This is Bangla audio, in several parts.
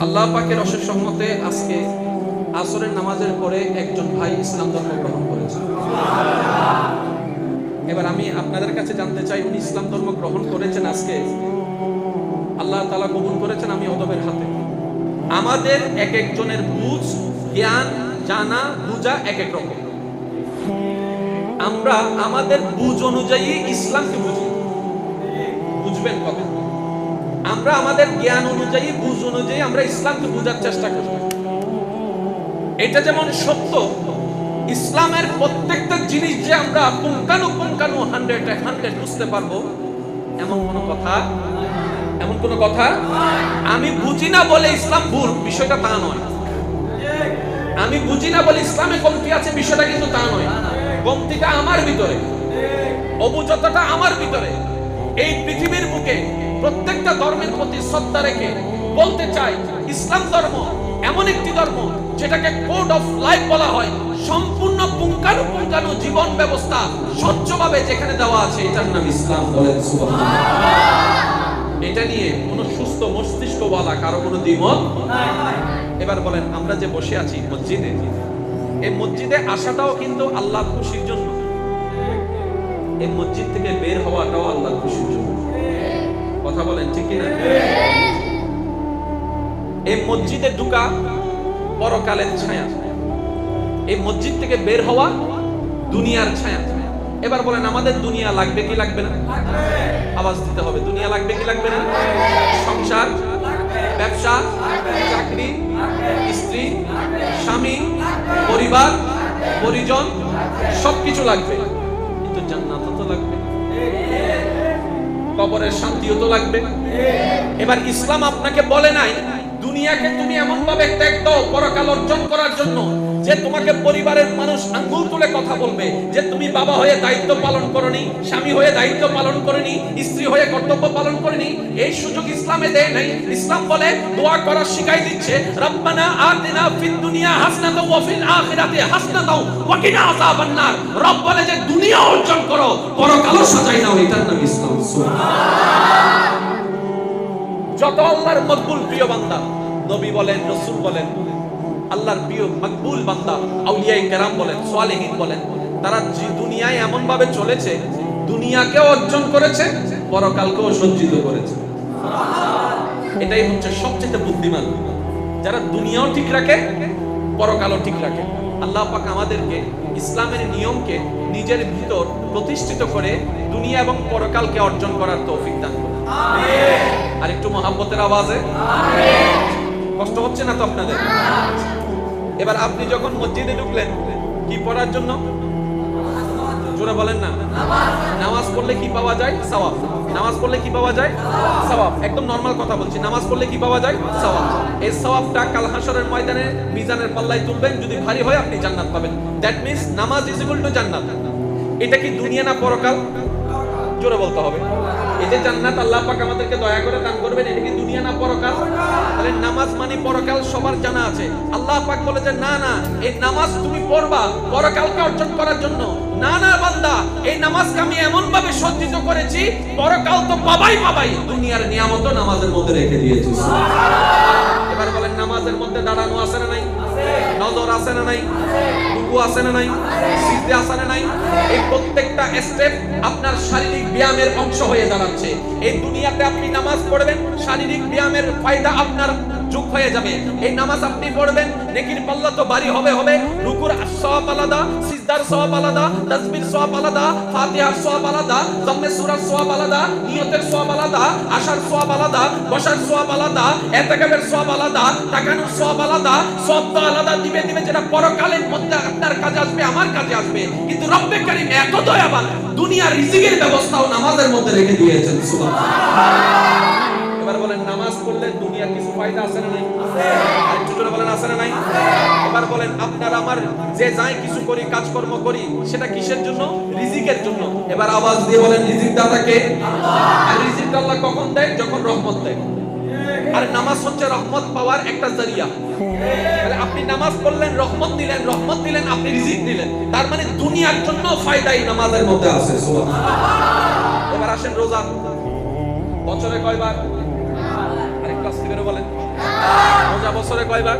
আল্লাহ পাকের অশেষ রহমতে আজকে আসরের নামাজের পরে একজন ভাই ইসলাম ধর্ম গ্রহণ করেছে। এবার আমি আপনাদের কাছে জানতে চাই, উনি ইসলাম ধর্ম গ্রহণ করেছেন আজকে, আল্লাহ তাআলা কবুল করেছেন আমি অদবের হাতে। আমাদের এক একজনের বুঝ, জ্ঞান, জানা, বুঝা এক এক রকম। আমরা আমাদের বুঝ অনুযায়ী ইসলামকে বুঝি, বুঝবেন কবে? আমরা আমাদের জ্ঞান অনুযায়ী, বুঝ অনুযায়ী আমরা ইসলামকে বুঝার চেষ্টা করি। এটা যেমন সত্য, ইসলামের প্রত্যেকটা জিনিস যে আমরা পুঙ্খানুপুঙ্খানু 100 বুঝতে পারবো এমন কোনো কথা আমি বুঝি না বলে ইসলাম ভুল, বিষয়টা তা নয়। আমি বুঝি না বলে ইসলামে কমতি আছে, বিষয়টা কিন্তু তা নয়। কমতিটা আমার ভিতরে, অবুঝতাটা আমার ভিতরে। এই পৃথিবীর বুকে প্রত্যেকটা ধর্মের প্রতি শ্রদ্ধা রেখে বলতে চাই, ইসলাম ধর্ম এমন একটি ধর্ম যেটাকে কোড অফ লাইফ বলা হয়। সম্পূর্ণ পুঙ্খানুপুঙ্খানু জীবন ব্যবস্থা স্বচ্ছভাবে যেখানে দেওয়া আছে, এটার নাম ইসলাম। বলেন সুবহানাল্লাহ। এটা নিয়ে কোনো সুস্থ মস্তিষ্কওয়ালা কারো কোনো দ্বিমত নাই। এবার বলেন, আমরা যে বসে আছি মসজিদে, এই মসজিদে আসাটাও কিন্তু আল্লাহর খুশির জন্য, এই মসজিদ থেকে বের হওয়াটাও আল্লাহর খুশির জন্য। কথা বলেন ঠিক কিনা? এই মসজিদে ঢোকা পরকালের ছায়া, এই মসজিদ থেকে বের হওয়া দুনিয়ার ছায়া। এবার বলেন, আমাদের দুনিয়া লাগবে কি লাগবে না? আওয়াজ দিতে হবে, দুনিয়া লাগবে কি লাগবে না? সংসার, ব্যবসা, চাকরি, স্ত্রী, স্বামী, পরিবার, পরিজন সবকিছু লাগবে, কিন্তু জান্নাত তো লাগবে, কবরের শান্তিও তো লাগবে। এবার ইসলাম আপনাকে বলে নাই দুনিয়াকে তুমি এমন ভাবে ত্যাগ দাও পরকাল অর্জন করার জন্য যে তোমাকে পরিবারের মানুষ আঙ্গুল তুলে কথা বলবে যে তুমি বাবা হয়ে দায়িত্ব পালন করনি, স্বামী হয়ে দায়িত্ব পালন করনি, স্ত্রী হয়ে কর্তব্য পালন করনি। এই সুযোগ ইসলামে দেয় নাই। ইসলাম বলে দোয়া করা শিখাই দিচ্ছে, রব্বানা আতিনা ফিদ দুনিয়া হাসনাতাও ওয়া ফিল আখিরাতি হাসনাতাও ওয়া কিনা আযাবান নার। রব বলে যে দুনিয়া অর্জন করো, পরকালও সাজাই নাও, এটার নাম ইসলাম। সুবহানাল্লাহ। যত আল্লাহর মকবুল প্রিয় বান্দা, নবী বলেন, রাসূল বলেন, আল্লাহর প্রিয় মকবুল বান্দা, আউলিয়ায়ে কেরাম বলেন, সালেহীন বলেন, তারা দুনিয়ায় এমন ভাবে চলেছে, দুনিয়াকে অর্জন করেছে, পরকালকেও সজ্জিত করেছে। এটাই হচ্ছে সবচেয়ে বুদ্ধিমান, যারা দুনিয়াও ঠিক রাখে, পরকালও ঠিক রাখে। আল্লাহ পাক আমাদেরকে ইসলামের নিয়মকে নিজের ভিতর প্রতিষ্ঠিত করে দুনিয়া এবং পরকালকে অর্জন করার তৌফিক দান করুন। আমিন। আর একটু মহব্বতের আওয়াজে আমিন। কষ্ট হচ্ছে না তো আপনাদের? এবার আপনি যখন মসজিদে ঢুকলেন, কি পড়ার জন্য? জোরে বলেন না। নামাজ পড়লে কি পাওয়া যায়? সওয়াব। নামাজ পড়লে কি পাওয়া যায়? সওয়াব। একদম নরমাল কথা বলছি, নামাজ পড়লে কি পাওয়া যায়? সওয়াব। এই সওয়াবটা কাল হাশরের ময়দানে মিজানের পাল্লায় তুলবেন, যদি ভারী হয় আপনি জান্নাত পাবেন। দ্যাট মিন্স নামাজ ইজ ইকুয়াল টু জান্নাত। এটা কি দুনিয়া না পরকাল? জোরে বলতে হবে। এই যে জান্নাত আল্লাহ পাক আমাদেরকে দয়া করে দান করবেন, এটা কি দুনিয়া না পরকাল? তাহলে নামাজ মানে পরকাল সবার জানা আছে। আল্লাহ পাক বলে যে না না, এই নামাজ তুমি পড়বা পরকালকে অর্জন করার জন্য। না না বান্দা, এই নামাজকে আমি এমন ভাবে সজ্জিত করেছি, পরকাল তো পাবাই, দুনিয়ার নিয়ামত নামাজের মধ্যে রেখে দিয়েছি। সুবহানাল্লাহ। এবার বলেন, নামাজের মধ্যে দাঁড়ানো আছে না নাই? নজর আছে না নাই? রুকু আছে না নাই? সিজদা আছে না নাই? এই প্রত্যেকটা স্টেপ আপনার শারীরিক ব্যায়ামের অংশ হয়ে দাঁড়াচ্ছে। এই দুনিয়াতে আপনি নামাজ পড়বেন, শারীরিক ব্যায়ামের ফায়দা আপনার যোগ হয়ে যাবে। এই নামাজ আপনি পড়বেন, নেকির পাল্লা তো ভারী হবে। রুকুর সওয়াব আলাদা, সিজদার সওয়াব আলাদা, তাসবির সওয়াব আলাদা, ফাতিহার সওয়াব আলাদা, জাম্মে সূরার সওয়াব আলাদা, নিয়তের সওয়াব আলাদা, আশার সওয়াব আলাদা, বসার সওয়াব আলাদা, ইতিকাফের সওয়াব আলাদা, তাকানোর সওয়াব আলাদা, সব তো আলাদা দিবে যেটা পরকালের মধ্যে আপনার কাজে আসবে, আমার কাজে আসবে। কিন্তু রব্বে কারীম এত দয়াবান, দুনিয়ার রিজিকের ব্যবস্থাও নামাজের মধ্যে রেখে দিয়েছেন। সুবহানাল্লাহ। এবার বলেন, নামাজ পড়লে দুনিয়ার কিছু ফায়দা আছে না নাই? আছে। আর একটু জোরে বলেন, আছে না নাই? এবার বলেন, আপনার আমার যে যাই কিছু করি, কাজকর্ম করি, সেটা কিসের জন্য? রিজিকের জন্য। এবার আওয়াজ দিয়ে বলেন, রিজিক দাতা কে? আল্লাহ। আর রিজিক আল্লাহ কখন দেয়? যখন রহমত দেয়। আর নামাজ হচ্ছে রহমত পাওয়ার একটা জরিয়া। তাহলে আপনি নামাজ পড়লেন, রহমত দিলেন, আপনি রিজিক দিলেন। তার মানে দুনিয়ার জন্য ফায়দা এই নামাজের মধ্যে আছে। সুবহানাল্লাহ। এবার আসেন, রোজা বছরে কয়বার? আরেকটু আস্তে করে বলেন। বছরে কয়বার?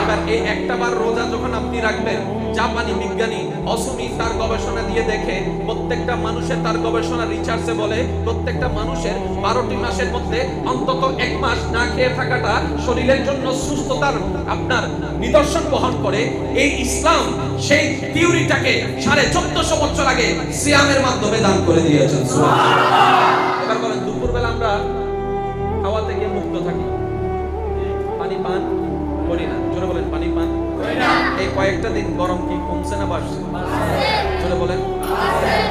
এবার এই একটা বার রোজা যখন আপনি রাখবেন, জাপানি বিজ্ঞানী অসুমি তার গবেষণা দিয়ে দেখে প্রত্যেকটা মানুষের, তার গবেষণা রিসার্চে বলে প্রত্যেকটা মানুষের 12টি মাসের মধ্যে অন্তত 1 মাস না খেয়ে থাকাটা শরীরের জন্য সুস্থতার আপনার নিদর্শন বহন করে। এই ইসলাম সেই থিওরিটাকে 1450 বছর আগে সিয়ামের মাধ্যমে দান করে দিয়েছেন। সুবহানাল্লাহ। এবার বলেন, দুপুরবেলা আমরা খাওয়া থেকে মুক্ত থাকি, পানি পান করি না। জোরে বলেন, পানি পান করি না। এই কয়েকটা দিন গরম কি কমছে না বাড়ছে? জোরে বলেন।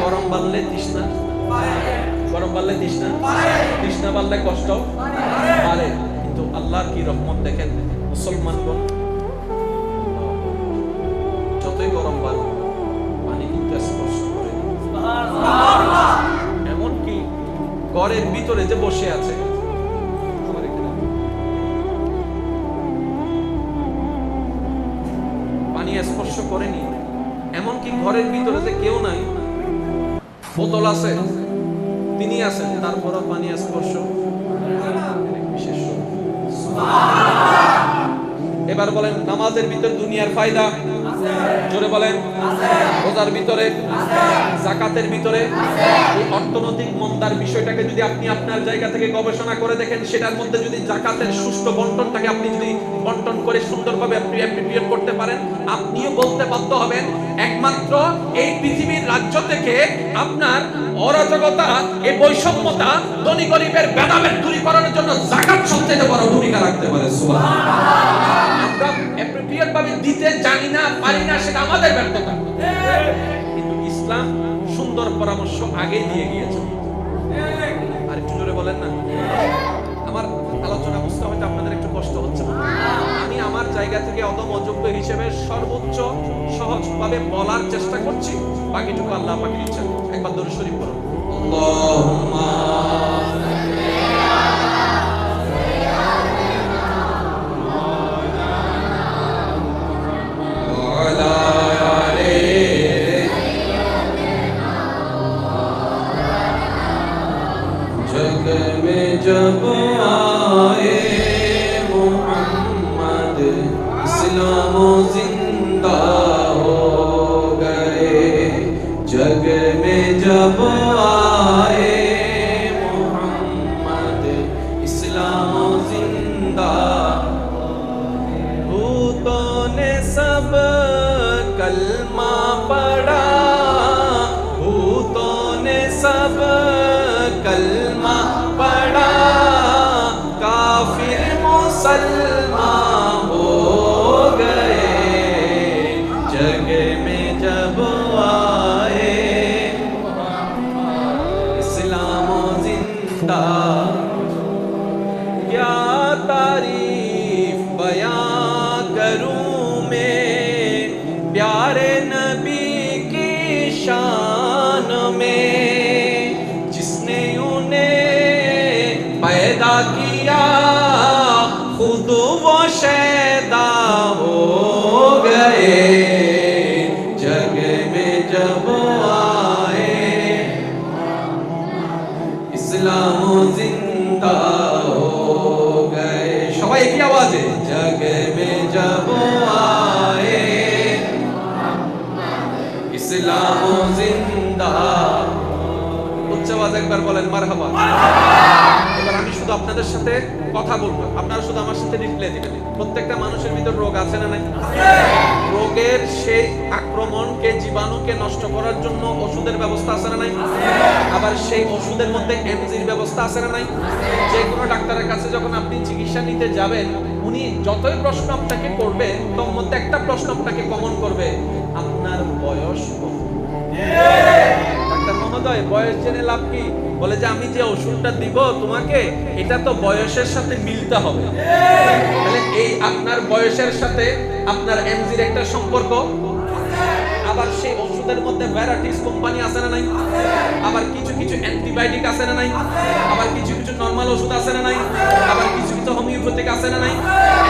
গরম বাড়লে তৃষ্ণা, গরম বাড়লে তৃষ্ণা, তৃষ্ণা বাড়লে কষ্ট বাড়ে। কিন্তু আল্লাহর কি রহমত দেখেন, মুসলমানগণ যতই গরম বাড়ে পানি কিন্তু স্পর্শ করে। এমনকি ঘরের ভিতরে যে বসে আছে, পানি স্পর্শ করেনি। এমনকি ঘরের ভিতরে যে কেউ নাই, বোতল আছে, তিনি আছেন, তারপরও পানি স্পর্শ বিশেষ। এবার বলেন, নামাজের ভিতরে দুনিয়ার ফায়দা, জোরে বলেন, রোজার ভিতরে, যাকাতের ভিতরে। এই অর্থনৈতিক মন্দার বিষয়টাকে যদি আপনি আপনার জায়গা থেকে গবেষণা করে দেখেন, সেটার মধ্যে যদি যাকাতের সুষ্ঠু বন্টনটাকে আপনি যদি বন্টন করে সুন্দরভাবে আপনি অ্যাপ্রিসিয়েট করতে পারেন, আপনিও বলতে বাধ্য হবেন একমাত্র এই পৃথিবীর রাজ্য থেকে আপনার অরাজকতা, এই বৈষম্যতা, ধনী গরিবের ভেদাভেদ দূরীকরণের জন্য যাকাত সবচেয়ে বড় ভূমিকা রাখতে পারে। সুবহানাল্লাহ। আমরা অ্যাপ্রোপ্রিয়েট ভাবে দিতে জানি না, পারি না, সেটা আমাদের ব্যর্থতা। কিন্তু ইসলাম সুন্দর পরামর্শ আগে দিয়ে গিয়েছে। আর একটু জোরে বলেন না। আমার আলোচনা বুঝতে হয়তো আপনাদের একটু কষ্ট হচ্ছে না। আমি আমার জায়গা থেকে অদম অযোগ্য হিসেবে সর্বোচ্চ সহজভাবে বলার চেষ্টা করছি, বাকিটুকু আল্লাহ পাকের ইচ্ছা। একবার দরুদ শরীফ পড়ুন। আল্লাহুম্মা जब आए मोहम्मद इस्लाम जिंदा हो गए, जग में जब आए मोहम्मद इस्लाम जिंदा। भूतों ने सब कलमा पढ़ा, भूतों ने सब कलमा पढ़ा, काफिर मुसलमान हो गए, जग में जब आए इस्लाम जिंदा। क्या तारीफ बयां करूं मैं प्यारे नबी की शान में, पैदा किया खुद वो शैदा हो गए, जग में जब आए इस्लाम जिंदा हो गए। সবাই কি আওয়াজে? जग में जब आए इस्लाम जिंदा। উচ্চ আওয়াজে একবার বলেন মারহাবা। এবার আমি শুধু আপনাদের সাথে কথা বলবো, আপনারা শুধু আমার সাথে রিপ্লাই দিবেন। প্রত্যেকটা মানুষের ভিতর রোগ আছে না নাই? রোগের সেই আক্রমণকে, জীবাণুকে নষ্ট করার জন্য ওষুধের ব্যবস্থা আছে না নাই? আবার সেই ওষুধের মধ্যে এমজির ব্যবস্থা আছে না নাই? যে কোনো ডাক্তারের কাছে যখন আপনি চিকিৎসা নিতে যাবেন, উনি যতই প্রশ্ন আপনাকে করবে, তার মধ্যে একটা প্রশ্ন আপনাকে কমন করবে, আপনার বয়স কত? ডাক্তার মহোদয়, বয়স জেনে লাভ কি? বলে যে আমি যে ওষুধটা দিব তোমাকে, এটা তো বয়সের সাথে মিলতে হবে। তাহলে এই আপনার বয়সের সাথে আপনার এমজির একটা সম্পর্ক। আবার সেই ওষুধের মধ্যে ভ্যারাইটিস কোম্পানি আছে না নাই? আবার কিছু কিছু অ্যান্টিবায়োটিক আছে না নাই? আবার কিছু কিছু নরমাল ওষুধ আছে না নাই? আবার কিছু কিছু হোমিওপ্যাথিক আছে না নাই?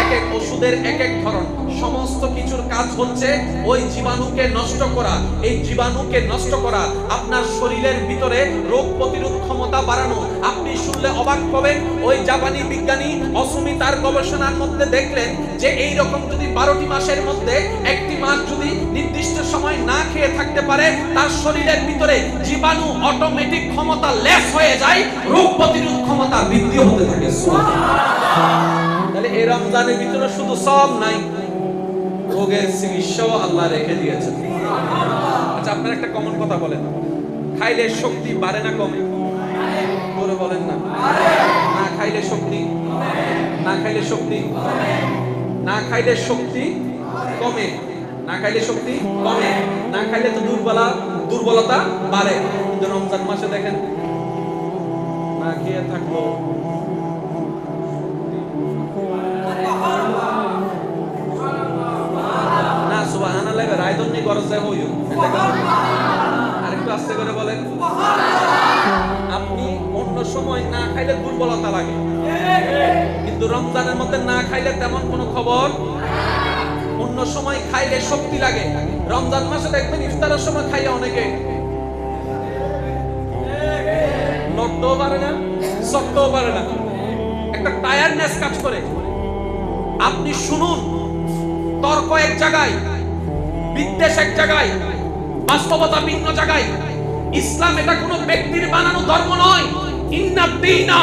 এক এক ওষুধের এক এক ধরন। সমস্ত কিছুর কাজ হচ্ছে ওই জীবাণুকে নষ্ট করা। এই জীবাণুকে নষ্ট করা, আপনার শরীরের ভিতরে রোগ প্রতিরোধ ক্ষমতা বাড়ানো। আপনি শুনলে অবাক হবেন, ওই জাপানি বিজ্ঞানী অসুমি তার গবেষণার মধ্যে দেখলেন যে এই রকম যদি 12টি মাসের মধ্যে একটি মাস যদি নির্দিষ্ট সময় না খেয়ে থাকতে পারে, তার শরীরের ভিতরে জীবাণু অটোমেটিক ক্ষমতা লেস হয়ে যায়, রোগ প্রতিরোধ ক্ষমতা বৃদ্ধি হতে থাকে। তাহলে এই রমজানের ভিতরে শুধু সব নাই, রোগের চিকিৎসাও আল্লাহ রেখে দিয়েছেন। আচ্ছা, আপনারা একটা কমন কথা বলেন, খাইলে শক্তি বাড়ে না কমে? বলে বলেন না। না খাইলে শক্তি, না খাইলে শক্তি, না খাইলে শক্তি কমে, না খাইলে শক্তি কমে, না খাইলে তো দুর্বলতা বাড়ে। কিন্তু রমজান মাসে দেখেন, না খেয়ে থাকবো, না সুবহানাল্লাহ রায়দন্নি গরজে হইও, আরেকটু আস্তে করে বলেন। আপনি অন্য সময় না খাইলে দুর্বলতা লাগে, কিন্তু রমজানের মধ্যে না খাইলে তেমন কোনো খবর। অন্য সময় খাইলে শক্তি লাগে, রমজান মাসে দেখবেন ইফতারের সময় খাইয়া অনেকে নড়তেও পারে না, চড়তেও পারে না, একটা টায়ারনেস কাজ করে। আপনি শুনুন, তর্ক এক জায়গায়, বিদ্বেষ এক জায়গায়, বাস্তবতা ভিন্ন জায়গায়। ইসলাম এটা কোনো ব্যক্তির বানানো ধর্ম নয়। ইন্নাদ দীনা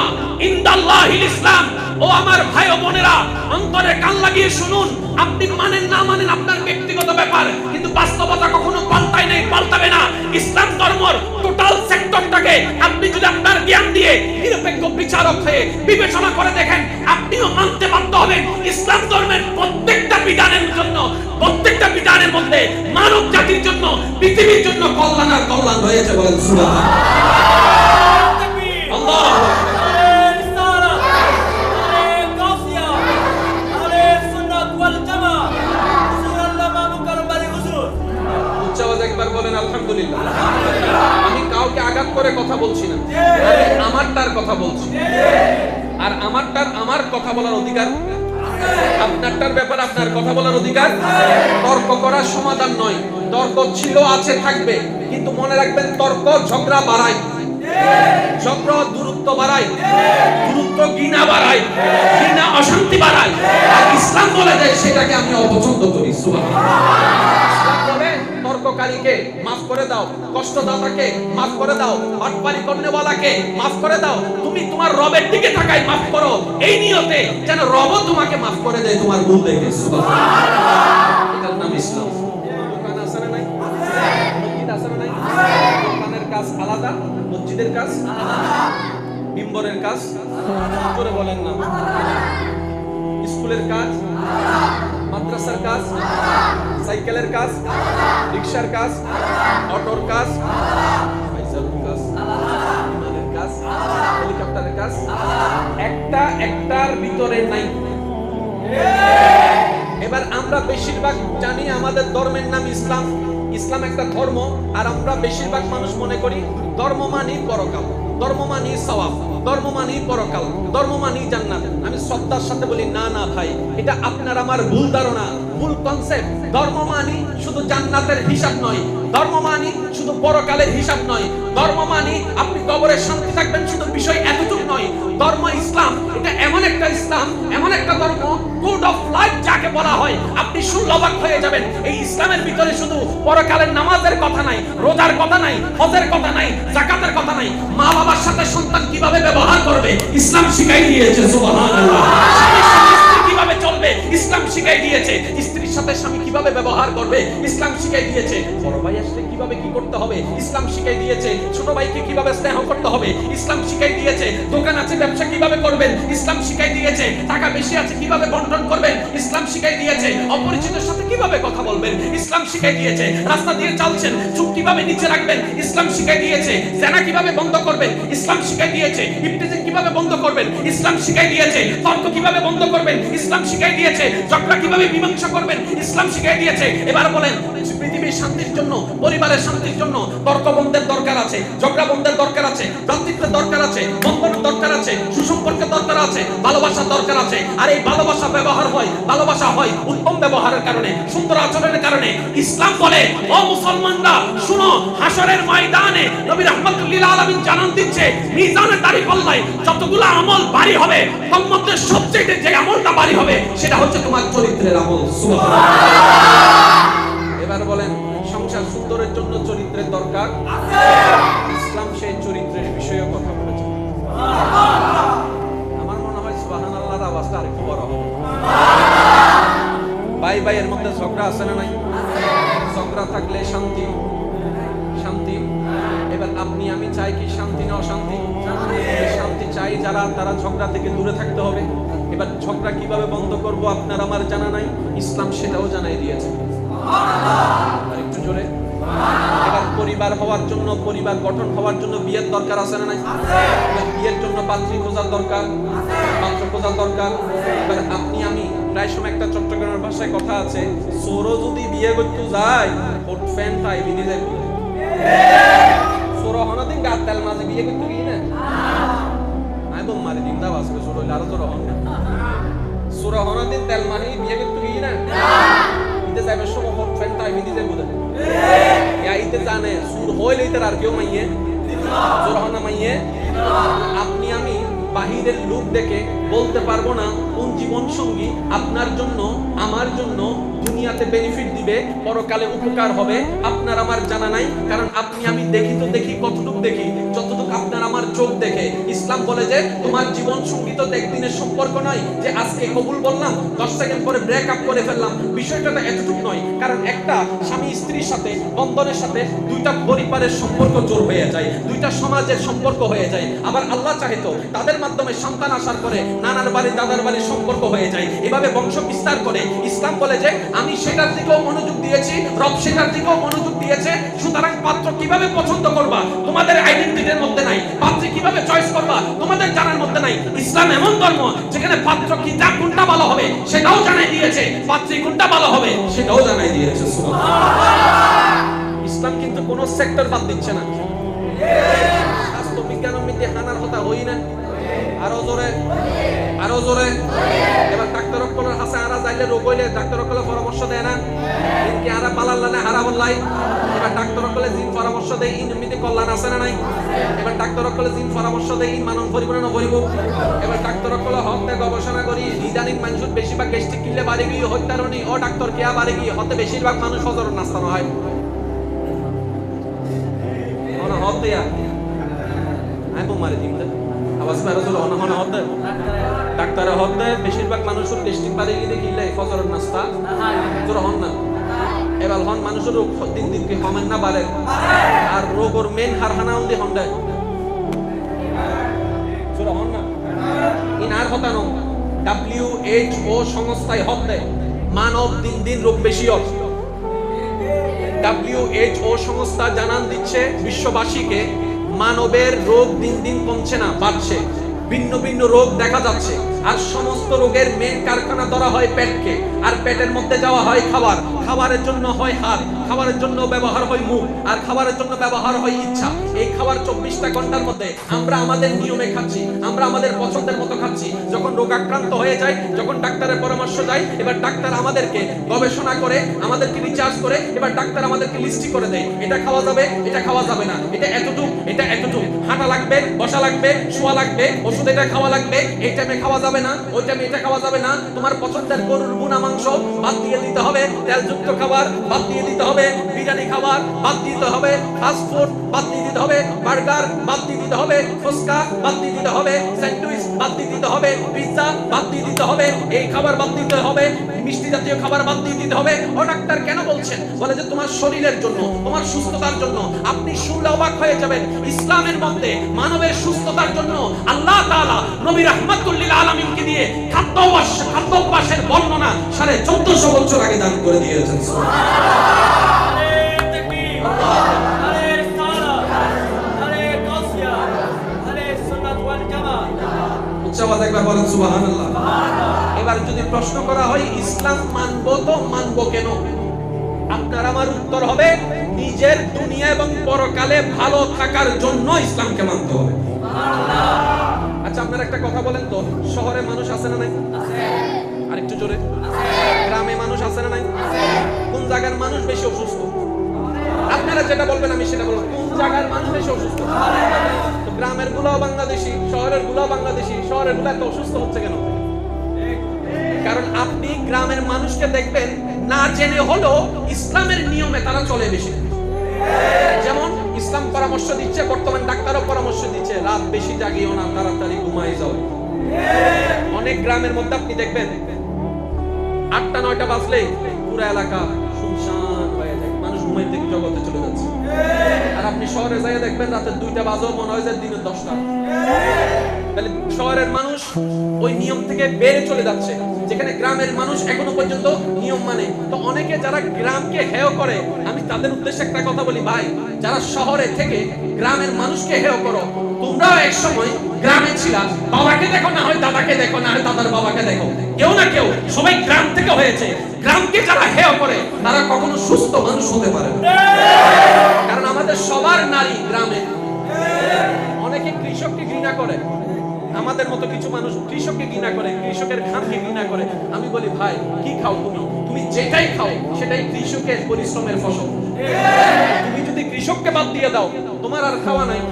ইনদাল্লাহিল ইসলাম। ও আমার ভাই ও বোনেরা, অন্তরে কান লাগিয়ে শুনুন। আপনি মানেন না মানেন আপনার ব্যক্তিগত ব্যাপার, কিন্তু বাস্তবতা কখনো পাল্টায় নাই, পাল্টাবে না। ইসলাম ধর্মের টোটাল সেক্টরটাকে আপনি যদি আপনার জ্ঞান দিয়ে নিরপেক্ষ বিচারক হয়ে বিবেচনা করে দেখেন, আপনিও মানতে বাধ্য হবেন ইসলাম ধর্মের প্রত্যেকটা বিধানের জন্য, প্রত্যেকটা বিধানের মধ্যে মানব জাতির জন্য, পৃথিবীর জন্য কল্যাণ আর কল্যাণ রয়েছে। বলেন সুবহানাল্লাহ। আল্লাহু বলেন আলহামদুলিল্লাহ। আমি কাউকে আঘাত করে কথা বলছি না, আমি আমারটার কথা বলছি। আর আমারটার আমার কথা বলার অধিকার, আপনারটার ব্যাপারে আপনার কথা বলার অধিকার। তর্ক করার সমাধান নয়, তর্ক ছিল, আছে, থাকবে, কিন্তু মনে রাখবেন তর্ক ঝগড়া বাড়ায়, ঝগড়া দূরত্ব বাড়ায়, দূরত্ব ঘৃণা বাড়ায়, ঘৃণা অশান্তি বাড়ায়। আর ইসলাম বলে দেয় সেটাকে আমি অপছন্দ করি। সুবহানাল্লাহ। তর্ককারীকে মাফ করে দাও, কষ্টদাতাকে মাফ করে দাও, বাটপারি করনেওয়ালাকে মাফ করে দাও। তুমি তোমার রবের দিকে তাকাই মাফ করো, এই নিয়তে যেন রবও তোমাকে মাফ করে দেয় তোমার ভুল দেখে। সুবহানাল্লাহ। এটার নাম ইসলাম। দোকান আছে না নাই? মসজিদ আছে না নাই? দোকানের কাজ আলাদা, মসজিদের কাজ আলাদা, মিম্বরের কাজ করে বলেন না, স্কুলের কাজ, মাদ্রাসার কাজ, সাইকেলের কাজ, রিকশার কাজ, অটোর কাজ, বাইসাইকেলের কাজ, বিমানের কাজ, হেলিকপ্টারের কাজ, একটা একটার ভিতরে নাই। এবার আমরা বেশিরভাগ জানি আমাদের ধর্মের নাম ইসলাম, ইসলাম একটা ধর্ম, আর আমরা বেশিরভাগ মানুষ মনে করি ধর্ম মানি পরকাল, ধর্ম মানি সওয়াব, ধর্ম মানি পরকাল, ধর্ম মানি জান্নাত। আমি শ্রদ্ধার সাথে বলি না না ভাই, এটা আপনার আমার ভুল ধারণা, ভুল কনসেপ্ট। ধর্ম মানি শুধু জান্নাতের হিসাব নয়, ধর্ম মানি শুধু পরকালের হিসাব নয়, ধর্ম মানি আপনি কবরে শান্তি থাকবেন শুধু বিষয় এতটুকু নয়। ধর্ম ইসলাম এটা এমন একটা ইসলাম, এমন একটা ধর্ম, কোড অফ লাইফ যাকে বলা হয়। আপনি শুনলে অবাক হয়ে যাবেন, এই ইসলামের ভিতরে শুধু পরকালের নামাজের কথা নাই, রোজার কথা নাই, হজের কথা নাই, যাকাতের কথা নাই, মা বাবার সাথে সন্তান কিভাবে ব্যবহার করবে ইসলাম শিখাই দিয়েছে। সুবহানাল্লাহ। কিভাবে চলবে ইসলাম শিখাই দিয়েছে, স্ত্রীর সাথে স্বামী কিভাবে ব্যবহার করবে ইসলাম শিখাই দিয়েছে, বড় ভাই আসলে কিভাবে কি করতে হবে ইসলাম শিখাই দিয়েছে, ছোট ভাইকে কিভাবে স্নেহ করতে হবে ইসলাম শিখাই দিয়েছে, দোকান আছে ব্যবসা কিভাবে করবেন ইসলাম শিখাই দিয়েছে, টাকা বেশি আছে কিভাবে বন্টন করবেন ইসলাম শিখাই দিয়েছে, অপরিচিতের সাথে কিভাবে কথা বলবেন ইসলাম শিখাই দিয়েছে, রাস্তা দিয়ে চলছেন চুপ কিভাবে নিচে রাখবেন ইসলাম শিখাই দিয়েছে, জেনা কিভাবে বন্ধ করবেন ইসলাম শিখাই দিয়েছে, ইফতিজিং কিভাবে বন্ধ করবেন ইসলাম শিখাই দিয়েছে, তর্ক কিভাবে বন্ধ করবেন ইসলাম শিখাই দিয়েছে, ঝগড়া কিভাবে মীমাংসা করবেন ইসলাম শিখাই দিয়েছে। এবার এবার বলেন, পৃথিবীর শান্তির জন্য, পরিবারের শান্তির জন্য তর্ক বন্ধের দরকার আছে, ঝগড়া বন্ধের দরকার আছে, ভ্রাতৃত্বের দরকার আছে, বন্ধনের দরকার আছে, সুসম্পর্কের দরকার আছে, ভালোবাসার দরকার আছে। আর এই ভালোবাসা ব্যবহার হয়, ভালোবাসা হয় উত্তম ব্যবহারের কারণে, সুন্দর আচরণের কারণে। ইসলাম বলে, ও মুসলমানরা শুনো, হাসরের ময়দানে নবী রাহমাতুল লিল আলামিন জানান দিচ্ছে, মিজানের দাঁড়িপাল্লায় যতগুলো আমল ভারী হবে, তার মধ্যে সবচেয়ে যে আমলটা ভারী হবে সেটা হচ্ছে তোমার চরিত্রের আমল। সুবহানাল্লাহ। এবার বলেন, সংসার সুন্দরের জন্য চরিত্রের দরকার আছে। ইসলাম সেই চরিত্রের বিষয়ে কথা বলেছে। আমার মনে হয় সুবহানাল্লাহর আওয়াজটা আরেকটু বড় হবে। ভাই ভাইয়ের মধ্যে ঝগড়া আছে না নাই? ঝগড়া থাকলে শান্তি, শান্তি। এবার আপনি আমি চাই কি শান্তি না অশান্তি? শান্তি চাই যারা, তারা ঝগড়া থেকে দূরে থাকতে হবে। এবার ঝগড়া কিভাবে বন্ধ করব আপনার আমার জানা নাই, ইসলাম সেটাও জানাই দিয়েছে। আরেকটু জোরে। এবার পরিবার হওয়ার জন্য, পরিবার গঠন হওয়ার জন্য বিয়ের দরকার আছে না নাই? বিয়ের জন্য পাত্রী খোঁজার দরকার, পাত্র খোঁজার দরকার। এবার আপনি আমি প্রায় সময় একটা চট্টগ্রামের ভাষায় কথা আছে, সোরো যদি বিয়ে করতে যায় হোট ফ্যান টাই বিধি যায়। সোরো হনাদিন গাত তেল মাঝে বিয়ে করতে গিয়ে না আই বম মারি দিন দাও আসবে সোরো লারো তো রহন না। সোরো হনাদিন তেল মাহি বিয়ে করতে গিয়ে না ইতে যাবে সময় হোট ফ্যান টাই বিধি যায় বুঝে ইয়া ইতে জানে সুর হইলে ইতে আর কেউ মাইয়ে সোরো হনা মাইয়ে। আপনি আমি বাহিরের লোক দেখে বলতে পারবো না কোন জীবন সঙ্গী আপনার জন্য, আমার জন্য দুনিয়াতে বেনিফিট দিবে, পরকালে উপকার হবে, আপনার আমার জানা নাই। কারণ আপনি আমি দেখি তো দেখি, কতটুকু দেখি, যতটুকু আপনার আমার চোখ দেখে। ইসলাম বলে যে তোমার জীবন সঙ্গী তো একদিনের সম্পর্ক নয় যে আজকে কবুল বললাম 10 সেকেন্ড পরে ব্রেক আপ করে ফেললাম, বিষয়টা এতটুকু নয়। কারণ একটা স্বামী স্ত্রীর সাথে, বন্ধনের সাথে দুইটা পরিবারের সম্পর্ক জোর হয়ে যায়, দুইটা সমাজের সম্পর্ক হয়ে যায়। আবার আল্লাহ চাহে তো তাদের মাধ্যমে সন্তান আসার পরে নানার বাড়ি দাদার বাড়ির সম্পর্ক হয়ে যায়, এভাবে বংশ বিস্তার করে। ইসলাম বলে যে আমি সেটার দিকেও মনোযোগ দিয়েছি, রব সেটার দিকেও মনোযোগ দিয়েছে। সুতরাং পাত্র কিভাবে পছন্দ করবা তোমাদের আইডেন্টিটির মধ্যে নাই, পাত্রী কিভাবে চয়েস করবা তোমাদের জানার মধ্যে নাই। ইসলাম এমন ধর্ম যেখানে পাত্র কি যা কোনটা ভালো হবে সেটাও জানাই দিয়েছে, পাত্রী কোনটা ভালো হবে সেটাও জানাই দিয়েছে। সুবহানাল্লাহ। ইসলাম কিন্তু কোন সেক্টর বাদ দিচ্ছে না। স্বাস্থ্য বিজ্ঞান মিতে হানার কথা হই না, আরো জোরে, আরো জোরে। এবার ডাক্তার সকলের হাসে আরা যাইলে রোগ হইলে ডাক্তার সকলে পরামর্শ দেয় না কি আরা পালাল্লানে হারা বললাই। এবার ডাক্তার সকলে জিন পরামর্শ দেয় ইন এমনিতে কল্যাণ আছে না নাই? এবার ডাক্তার সকলে জিন পরামর্শ দেয় ইন মানব পরিমাণ ভরিব। এবার ডাক্তার সকলে হতে গবেষণা করি ইদানিং মানুষ বেশিরভাগ গ্যাস্ট্রিক কিনলে বাড়ি গিয়ে হত্যারণী ও ডাক্তার কেয়া বাড়ি গিয়ে হতে বেশিরভাগ মানুষ হজর নাস্তানো হয় ওনা হতে আই বম মারি দিন আওয়াজ বাইরে চলো অন হন হতে ডাক্তার হতে বেশিরভাগ মানুষের গ্যাস্ট্রিক বাড়ি গিয়ে কিনলে ফজরের নাস্তা তোর হন না। এবার হন মানুষের রোগ দিন দিন কি কমেন না বাড়ে, আর রোগের মেন হারহানা উন্দি হন দেয় তোর হন না। ইনার হতা নয়, WHO সংস্থায় হতে মানব দিন দিন রোগ বেশি হচ্ছে। WHO সংস্থা জানান দিচ্ছে বিশ্ববাসীকে মানবের রোগ দিন দিন কমছে না, বাড়ছে। ভিন্ন ভিন্ন রোগ দেখা যাচ্ছে। আর সমস্ত রোগের মেন কারখানা ধরা হয় পেটকে, আর পেটের মধ্যে যাওয়া হয় খাবার, খাবারের জন্য হয় হাত, খাবারের জন্য ব্যবহার হয় মুখ, আর খাবারের জন্য ব্যবহার হয় ইচ্ছা। এই খাবার 24টা ঘন্টার মধ্যে আমরা আমাদের নিয়মে খাচ্ছি, আমরা আমাদের পছন্দের মতো খাচ্ছি। যখন রোগাক্রান্ত হয়ে যায়, যখন ডাক্তারের পরামর্শ যায়, এবার ডাক্তার আমাদেরকে গবেষণা করে, আমাদেরকে রিচার্জ করে, এবার ডাক্তার আমাদেরকে লিস্টি করে দেয় এটা খাওয়া যাবে, এটা খাওয়া যাবে না, এটা এতটুক, এটা এতটুক, হাঁটা লাগবে, বসা লাগবে, শোয়া লাগবে, ওষুধ এটা খাওয়া লাগবে, এই টাইমে খাওয়া যাবে না, ওই টাইমে এটা খাওয়া যাবে না। তোমার পছন্দের গরুর বুনা মাংস বাদ দিয়ে দিতে হবে, তেলযুক্ত খাবার বাদ দিয়ে দিতে হবে, বিরিয়ানি খাবার বাদ দিতে হবে, ফাস্ট ফুড বাদ দিয়ে দিতে হবে, বার্গার বাদ দিয়ে দিতে হবে, ফুচকা বাদ দিয়ে দিতে হবে, স্যান্ডউইচ বাদ দিয়ে দিতে হবে, পিৎজা বাদ দিয়ে দিতে হবে, এই খাবার বাদ দিতে হবে, মিষ্টি জাতীয় খাবার বাদ দিয়ে দিতে হবে। ও ডাক্তার কেন বলছেন? বলে যে তোমার শরীরের জন্য, তোমার সুস্থতার জন্য। আপনি শুনলে অবাক হয়ে যাবেন, ইসলামের মধ্যে মানবের সুস্থতার জন্য আল্লাহ তাআলা নবী রাহমাতুল লিল আলামিনকে দিয়ে খাদ্যাভ্যাসের বর্ণনা 1450 বছর আগে দান করে দিয়েছেন। এবার যদি প্রশ্ন করা হয় ইসলাম মানবো তো মানবো কেন, আপনার আমার উত্তর হবে নিজের দুনিয়া এবং পরকালে ভালো থাকার জন্য ইসলামকে মানতে হবে। আচ্ছা আপনারা একটা কথা বলেন তো, শহরে মানুষ আছে না নাই? আরেকটু জোরে। গ্রামে মানুষ আছে না নাই? কোন জায়গার মানুষ বেশি অসুস্থ? আপনারা যেটা বলবেন আমি সেটা বলবো। কোন জায়গার মানুষ বেশি অসুস্থ? তো গ্রামের গুলাও বাংলাদেশি, শহরের গুলাও বাংলাদেশি। শহরের গুলা এত অসুস্থ হচ্ছে কেন? কারণ আপনি গ্রামের মানুষকে দেখবেন না জেনে হলো ইসলামের নিয়মে তারা চলে বেশি। যেমন ইসলাম পরামর্শ দিচ্ছে, বর্তমান ডাক্তারও পরামর্শ দিচ্ছে রাত বেশি জাগিও না, তাড়াতাড়ি ঘুমাই যাও। অনেক গ্রামের মধ্যে আপনি দেখবেন 8টা-9টা বাজলেই পুরো এলাকা শুনশান হয়ে যায়, মানুষ ঘুমাইতে জগতে চলে যাচ্ছে। আর আপনি শহরে যাই দেখবেন রাতে 2টা বাজেও মনে হয় যে দিনের 10টা। তাহলে শহরের মানুষ ওই নিয়ম থেকে বেড়ে চলে যাচ্ছে, যেখানে গ্রামের মানুষ এখনো পর্যন্ত নিয়ম মানে। তো অনেকে যারা গ্রামকে হেয় করে, আমি তাদের উদ্দেশ্যে একটা কথা বলি, ভাই যারা শহরে থেকে গ্রামের মানুষকে হেয় করো, তোমরাও এক সময় গ্রামে ছিলা। বাবাকে দেখো না হয় দাদাকে দেখো, না হয় দাদার বাবাকে দেখো, কেউ না কেউ সবাই গ্রাম থেকে হয়েছে। গ্রামকে যারা হেয় করে তারা কখনো সুস্থ মানুষ হতে পারে না। কারণ আমাদের সবার নারী গ্রামে। অনেকে কৃষককে ঘৃণা করে, আমাদের মতো কিছু মানুষ কৃষককে ঘৃণা করে, কৃষকের ঘামকে ঘৃণা করে। আমি বলি ভাই কি খাও তুমি? তুমি যেটাই খাও সেটাই কৃষকের পরিশ্রমের ফসল। তুমি যদি কৃষককে বাদ দিয়ে দাও তোমার আর খাওয়া নাই।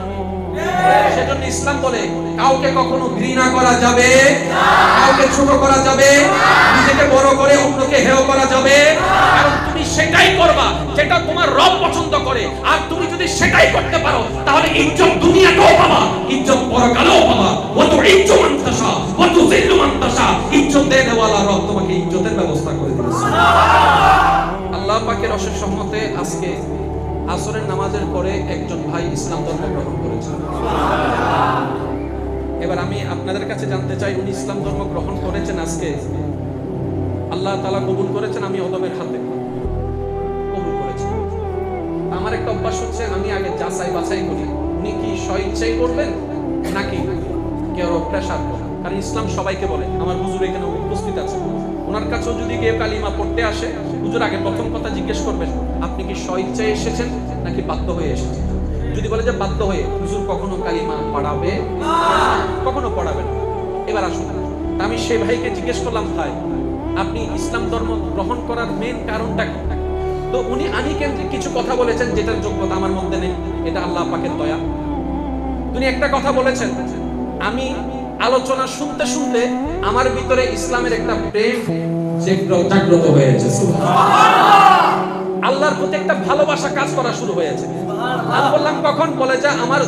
সেজন্য ইসলাম বলে কাউকে কখনো ঘৃণা করা যাবে না, কাউকে ছোট করা যাবে না, নিজেকে বড় করে অন্যকে হেয় করা যাবে না। কারণ তুমি সেটাই করবা যেটা তোমার রব পছন্দ করে। আর তুমি যদি সেটাই করতে পারো তাহলে ইজ্জত দুনিয়াতেও পাবা, ইজ্জত পরকালেও পাবা। ওয়া তুইজ্জু মান তাশা ওয়া তুযিল্লু মান তাশা। ইজ্জত দেওয়ালা রব তোমাকে ইজ্জতের ব্যবস্থা করে দিবে। সুবহানাল্লাহ। আল্লাহ পাকের অশেষ রহমতে আজকে আসরের নামাজের পরে একজন ভাই ইসলাম ধর্ম গ্রহণ করেছেন। এবার আমি আপনাদের কাছে জানতে চাই, উনি ইসলাম ধর্ম গ্রহণ করেছেন আজকে, আল্লাহ তাআলা কবুল করেছেন, আমি অদমের হাতে কবুল করেছেন। আমার একটা অভ্যাস হচ্ছে আমি আগে যাচাই বাছাই করি, উনি কি স্বইচ্ছাই করবেন নাকি কেউ প্রেশার করে। কারণ ইসলাম সবাইকে বলে, আমার হুজুর এখানে উপস্থিত আছে, ওনার কাছেও যদি কেউ কালিমা পড়তে আসে, হুজুর আগে প্রথম কথা জিজ্ঞেস করবেন আপনি কি স্বইচ্ছায় এসেছেন নাকি বাধ্য হয়ে এসেছেন। যদি বলে যে বাধ্য হয়ে, হুজুর কখনো কালিমা পড়াবে না, কখনো পড়াবে না। এবার আসুন, আমি সেই ভাইকে জিজ্ঞেস করলাম ভাই আপনি ইসলাম ধর্ম গ্রহণ করার মেন কারণটা কি? তো উনি আনিকেন্দ্রিক কিছু কথা বলেছেন যেটার যোগ্যতা আমার মধ্যে নেই, এটা আল্লাহ পাকের দয়া। উনি একটা কথা বলেছেন, আমি আলোচনা শুনতে শুনতে আমার ভিতরে ইসলামের একটা প্রেম জাগ্রত হয়েছে। সুবহানাল্লাহ। আল্লাহর প্রতি একটা ভালোবাসা কাজ করা শুরু হয়েছে। আমি বললাম কখন? বলে যে আমার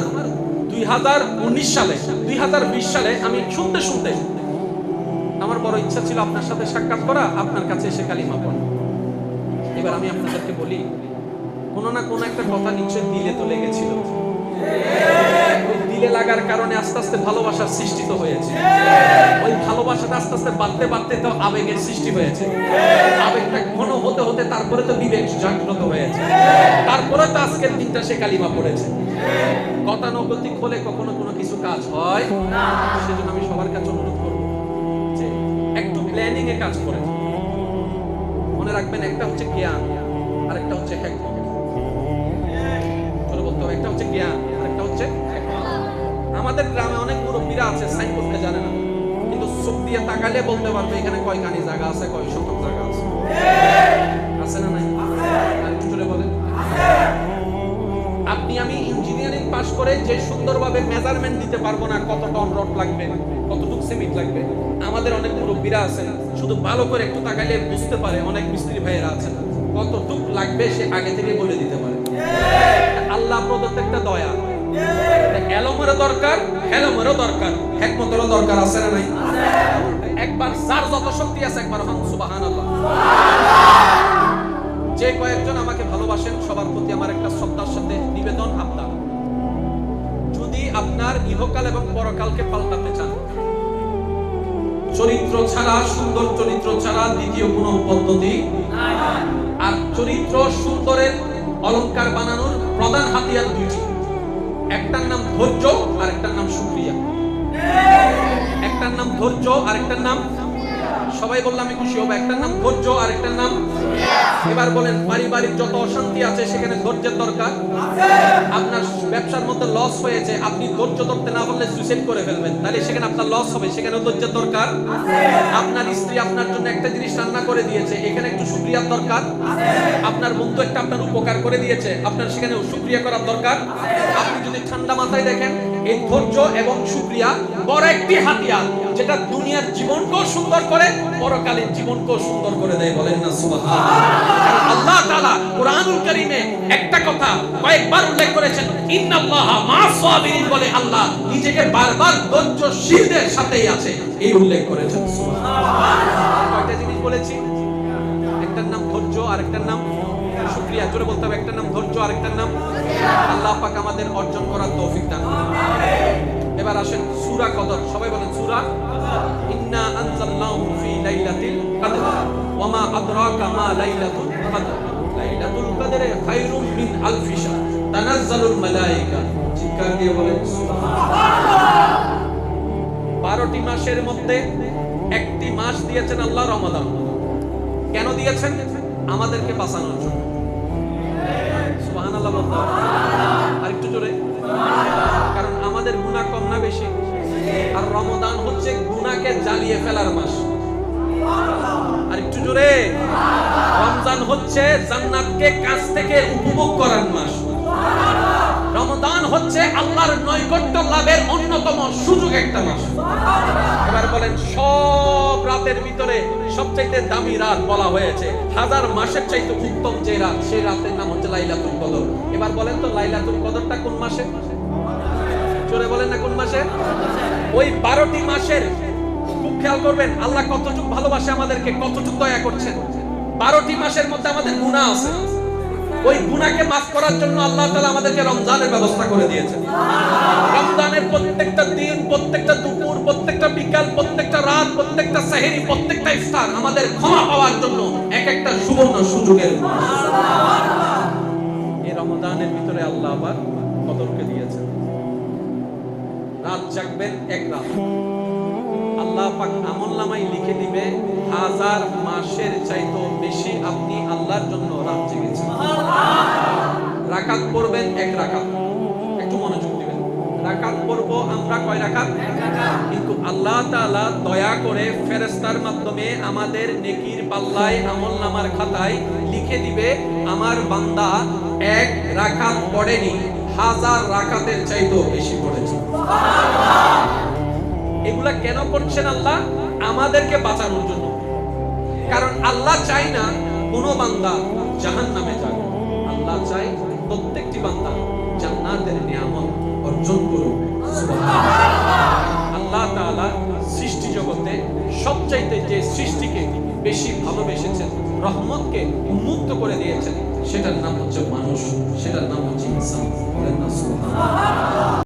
2019 সালে 2020 সালে আমি শুনতে শুনতে আমার বড় ইচ্ছা ছিল আপনার সাথে সাক্ষাৎ করা, আপনার কাছে এসে কালিমা পড়া। এবার আমি আপনাদেরকে বলি, কোনো না কোনো একটা কথা নিশ্চয় দিলে তো লেগেছিল। দিলে লাগার কারণে আস্তে আস্তে ভালোবাসার সৃষ্টি তো হয়েছে। ওই ভালোবাসাটা আস্তে আস্তে বাড়তে বাড়তে তো আবেগের সৃষ্টি হয়েছে। আবেগটা ঘন হতে হতে তারপরে তো বিবেক জাগ্রত হয়েছে। তারপরে তো আজকের দিনটা সে কালিমা পড়েছে। গতানুগতিক হলে কখনো কোনো কিছু কাজ হয় না। সেজন্য আমি সবার কাছে অনুরোধ করব যে একটু প্ল্যানিং এ কাজ করে। মনে রাখবেন একটা হচ্ছে জ্ঞান আর একটা হচ্ছে হিকমত। চলো বলতে হবে, একটা হচ্ছে জ্ঞান আর একটা হচ্ছে হিকমত। আমাদের গ্রামে অনেক মুরব্বীরা আছে সাইন করতে জানে না, কিন্তু চোখ দিয়ে তাকালে বলতে পারবে এখানে কয় কানি জায়গা আছে, কয় শতক জায়গা আছে। আছে না নাই? আর একটু জোরে বলেন। আপনি আমি ইঞ্জিনিয়ারিং পাস করে যে সুন্দরভাবে মেজারমেন্ট দিতে পারবো না কত টন রড লাগবে, কতটুকু সিমেন্ট লাগবে। আমাদের অনেক মুরব্বীরা আছেন শুধু ভালো করে একটু তাকাইলে বুঝতে পারে, অনেক মিস্ত্রি ভাইয়েরা আছেন কতটুকু লাগবে সে আগে থেকে বলে দিতে পারে। আল্লাহ প্রদত্ত একটা দয়া। এলমেরও দরকার, হেলমেরও দরকার, হিকমতেরও দরকার, আছে না নাই? একবার যার যত শক্তি আছে একবার সুবহানাল্লাহ। যে কয়েকজন আমাকে ভালোবাসেন সবার প্রতি আমার একটা শ্রদ্ধার সাথে নিবেদন, আপনার যদি আপনার ইহকাল এবং পরকালকে পাল্টাতে চান, চরিত্র ছাড়া, সুন্দর চরিত্র ছাড়া দ্বিতীয় কোনো পদ্ধতি নাই। আর চরিত্র সুন্দরের অলংকার বানানোর প্রধান হাতিয়ার দুইটি, একটার নাম ধৈর্য আর একটার নাম শুকরিয়া। একটার নাম ধৈর্য আর একটার নাম সবাই বললে আমি খুশি হব। একটার নাম ধৈর্য, আর একটার নাম এবার বলেন, পারিবারিক যত অশান্তি আছে সেখানে ধৈর্যের দরকার। আপনার ব্যবসার মধ্যে লস হয়েছে, আপনি ধৈর্য ধরতে না পারলে সুইসাইড করে ফেলবেন, তাহলে সেখানে আপনার লস হবে, সেখানে ধৈর্যের দরকার। আপনার স্ত্রী আপনার জন্য একটা জিনিস রান্না করে দিয়েছে, এখানে একটু শুকরিয়ার দরকার। আপনার বন্ধু একটা আপনার উপকার করে দিয়েছে, আপনার সেখানে শুকরিয়া করার দরকার। আপনি যদি ঠান্ডা মাথায় দেখেন, এই ধৈর্য এবং শুকরিয়া বড় একটি হাতিয়ার, যেটা দুনিয়ার জীবনকেও সুন্দর করে, পরকালীন জীবনকেও সুন্দর করে দেয়। বলেন না সুবহানাল্লাহ। আল্লাহ তাআলা কুরআনুল কারীমে একটা কথা কয়েকবার উল্লেখ করেছেন, ইন্নাল্লাহা মা'আস সাবিরিন, বলে আল্লাহ নিজেকে বারবার ধৈর্যশীলদের সাথেই আছে, এই উল্লেখ করেছেন। সুবহানাল্লাহ। কয়টা জিনিস বলেছি? একটার নাম ধৈর্য, আরেকটার নাম শুকরিয়া। জোরে বলতে হবে, একটার নাম ধৈর্য, আরেকটার নাম আল্লাহ পাক আমাদের অর্জন করার তৌফিক দান করুন। এবার আসেন সূরা কদর, সবাই বলেন সূরা। ইন্না আনজালনাহু ফি লাইলাতিল কদর ওয়া মা আদরাকা মা লাইলাতুল কদর লাইলাতুল কদরে খায়রুম মিন আলফি শাহর তানাজ্জালুল মালায়েকা। চিৎকার দিয়ে বলেন সুবহানাল্লাহ। 12টি মাসের মধ্যে একটি মাস দিয়েছেন আল্লাহ, রমাদান। কেন দিয়েছেন? আমাদেরকে বাঁচানোর জন্য। সুবহানাল্লাহ বলতে হবে, আর একটু জোরে। কারণ আমাদের গুনাহ কম না বেশি? আর রমাদান হচ্ছে গুনাহকে জ্বালিয়ে ফেলার মাস। আর একটু জোরে। রমজান হচ্ছে জান্নাতকে কাছ থেকে উপভোগ করার মাস। রমাদান হচ্ছে আল্লাহর নৈকট্য লাভের অন্যতম সুযোগ একটা মাস। এবার বলেন, সব রাতের ভিতরে সবচেয়ে দামি রাত বলা হয়েছে, হাজার মাসের চাইতে উত্তম যে রাত, সেই রাতের নাম হচ্ছে লাইলাতুল কদর। এবার বলেন তো, লাইলাতুল কদরটা কোন মাসে? জোরে বলেন না, কোন মাসে? ওই 12টি মাসের খুব খেয়াল করবেন, আল্লাহ কতটুকু ভালোবাসে আমাদেরকে, কতটুকু দয়া করছেন। 12টি মাসের মধ্যে আমাদের গুনাহ আছে, ওই গুনাহকে মাফ করার জন্য আল্লাহ তাআলা আমাদেরকে রমজানের ব্যবস্থা করে দিয়েছেন। রমজানের প্রত্যেকটা দিন, প্রত্যেকটা দুপুর, প্রত্যেকটা বিকাল, প্রত্যেকটা রাত, প্রত্যেকটা সেহরি, প্রত্যেকটা ইফতার আমাদের ক্ষমা পাওয়ার জন্য এক একটা সুবর্ণ সুযোগের মাস। এই রমজানের ভিতরে আল্লাহ আবার কদরকে দিয়েছেন। রাত জাগবেন এক রাত, আল্লাহ পাক আমলনামায় লিখে দিবে 1000 মাসের চাইতে বেশি আপনি আল্লাহর জন্য রাত জেগেছেন। রাকাত পড়বেন এক রাকাত, একটু মনোযোগ দিবেন। রাকাত পড়ব আমরা কয় রাকাত? কিন্তু আল্লাহ তাআলা দয়া করে ফেরেশতার মাধ্যমে আমাদের নেকির পাল্লায়, আমলনামার খাতায় লিখে দিবে, আমার বান্দা এক রাকাত পড়েনি, 1000 রাকাতের চাইতেও বেশি পড়েছে। এগুলা কেন করছেন আল্লাহ? আমাদেরকে বাঁচানোর জন্য। কারণ আল্লাহ চায় না কোনো বান্দা জাহান্নামে যাক, আল্লাহ চায় প্রত্যেকটি বান্দা জান্নাতের নিয়ামত অর্জন করুক। সুবহানাল্লাহ। আল্লাহ তাআলা সৃষ্টি জগতে সবচাইতে যে সৃষ্টিকে বেশি ভালোবেসেছেন, রহমতকে উন্মুক্ত করে দিয়েছেন, সেটার নাম হচ্ছে মানুষ, সেটার নাম হচ্ছে ইনসান। বলেন না সুবহানাল্লাহ।